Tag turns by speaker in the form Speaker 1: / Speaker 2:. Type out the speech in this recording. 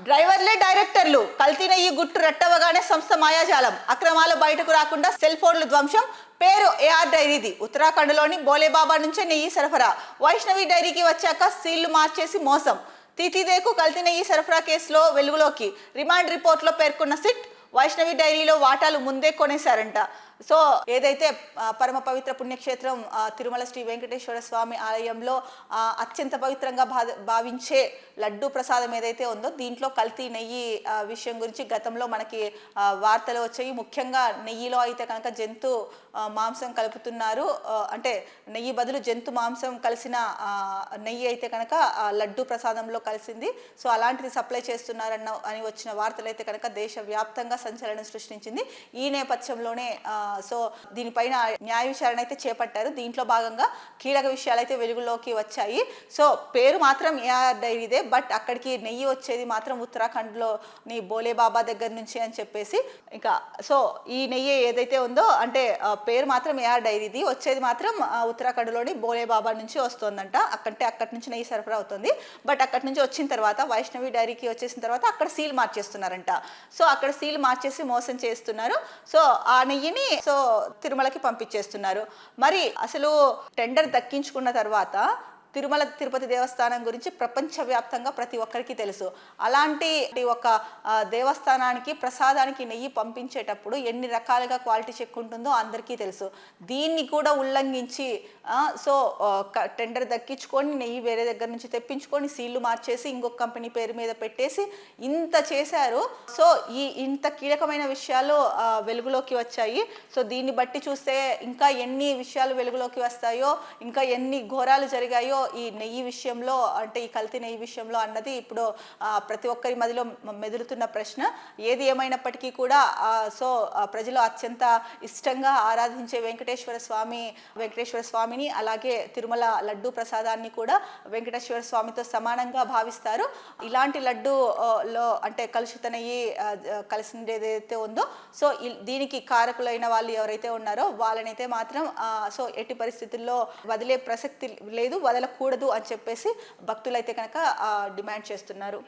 Speaker 1: డ్రైవర్లే డైరెక్టర్లు కల్తీన ఈ గుట్టు రెట్టవగానే సంస్థ మాయాజాలం అక్రమాలు బయటకు రాకుండా సెల్ ఫోన్లు ధ్వంసం పేరు ఏఆర్ డైరీది ఉత్తరాఖండ్లోని బోలేబాబా నుంచే నెయ్యి సరఫరా వైష్ణవి డైరీకి వచ్చాక సీళ్లు మార్చేసి మోసం తీతీదేకు కల్తీ నెయ్యి సరఫరా కేసులో వెలుగులోకి రిమాండ్ రిపోర్ట్లో పేర్కొన్న సిట్ వైష్ణవి డైరీలో వాటాలు ముందే కొనేశారంట. సో ఏదైతే పరమ పవిత్ర పుణ్యక్షేత్రం తిరుమల శ్రీ వెంకటేశ్వర స్వామి ఆలయంలో అత్యంత పవిత్రంగా భావించే లడ్డు ప్రసాదం ఏదైతే ఉందో దీంట్లో కల్తీ నెయ్యి విషయం గురించి గతంలో మనకి వార్తలు వచ్చాయి. ముఖ్యంగా నెయ్యిలో అయితే కనుక జంతు మాంసం కలుపుతున్నారు, అంటే నెయ్యి బదులు జంతు మాంసం కలిసిన నెయ్యి అయితే కనుక లడ్డు ప్రసాదంలో కలిసింది. సో అలాంటిది సప్లై చేస్తున్నారని వచ్చిన వార్తలు అయితే కనుక దేశవ్యాప్తంగా సంచలనం సృష్టించింది. ఈ నేపథ్యంలోనే సో దీనిపైన న్యాయ విచారణ అయితే చేపట్టారు. దీంట్లో భాగంగా కీలక విషయాలు అయితే వెలుగులోకి వచ్చాయి. సో పేరు మాత్రం ఏఆర్ డైరీదే, బట్ అక్కడికి నెయ్యి వచ్చేది మాత్రం ఉత్తరాఖండ్లోని బోలేబాబా దగ్గర నుంచి అని చెప్పేసి. ఇంకా సో ఈ నెయ్యి ఏదైతే ఉందో అంటే పేరు మాత్రం ఏఆర్ డైరీది, వచ్చేది మాత్రం ఉత్తరాఖండ్లోని బోలేబాబా నుంచి వస్తుందంట. అక్కడి నుంచి నెయ్యి సరఫరా అవుతుంది. బట్ అక్కడి నుంచి వచ్చిన తర్వాత వైష్ణవి డైరీకి వచ్చేసిన తర్వాత అక్కడ సీల్ మార్చేస్తున్నారంట. సో అక్కడ సీల్ మార్చేసి మోసం చేస్తున్నారు. సో ఆ నెయ్యిని సో తిరుమలకి పంపించేస్తున్నారు. మరి అసలు టెండర్ దక్కించుకున్న తర్వాత తిరుమల తిరుపతి దేవస్థానం గురించి ప్రపంచవ్యాప్తంగా ప్రతి ఒక్కరికి తెలుసు. అలాంటి ఒక దేవస్థానానికి ప్రసాదానికి నెయ్యి పంపించేటప్పుడు ఎన్ని రకాలుగా క్వాలిటీ చెక్ ఉంటుందో అందరికీ తెలుసు. దీన్ని కూడా ఉల్లంఘించి సో టెండర్ దక్కించుకొని నెయ్యి వేరే దగ్గర నుంచి తెప్పించుకొని సీళ్లు మార్చేసి ఇంకొక కంపెనీ పేరు మీద పెట్టేసి ఇంత చేశారు. సో ఇంత కీలకమైన విషయాలు వెలుగులోకి వచ్చాయి. సో దీన్ని బట్టి చూస్తే ఇంకా ఎన్ని విషయాలు వెలుగులోకి వస్తాయో, ఇంకా ఎన్ని ఘోరాలు జరిగాయో ఈ నెయ్యి విషయంలో, అంటే ఈ కల్తీ నెయ్యి విషయంలో అన్నది ఇప్పుడు ప్రతి ఒక్కరి మదిలో మెదులుతున్న ప్రశ్న. ఏది ఏమైనప్పటికీ కూడా సో ప్రజలు అత్యంత ఇష్టంగా ఆరాధించే వెంకటేశ్వర స్వామిని అలాగే తిరుమల లడ్డు ప్రసాదాన్ని కూడా వెంకటేశ్వర స్వామితో సమానంగా భావిస్తారు. ఇలాంటి లడ్డూలో అంటే కలుషిత నెయ్యి కలిసింది ఏదైతే ఉందో సో దీనికి కారకులైన వాళ్ళు ఎవరైతే ఉన్నారో వాళ్ళనైతే మాత్రం సో ఎట్టి పరిస్థితుల్లో వదిలే ప్రసక్తి లేదు, వదలకూడదు అని చెప్పేసి భక్తులైతే కనుక డిమాండ్ చేస్తున్నారు.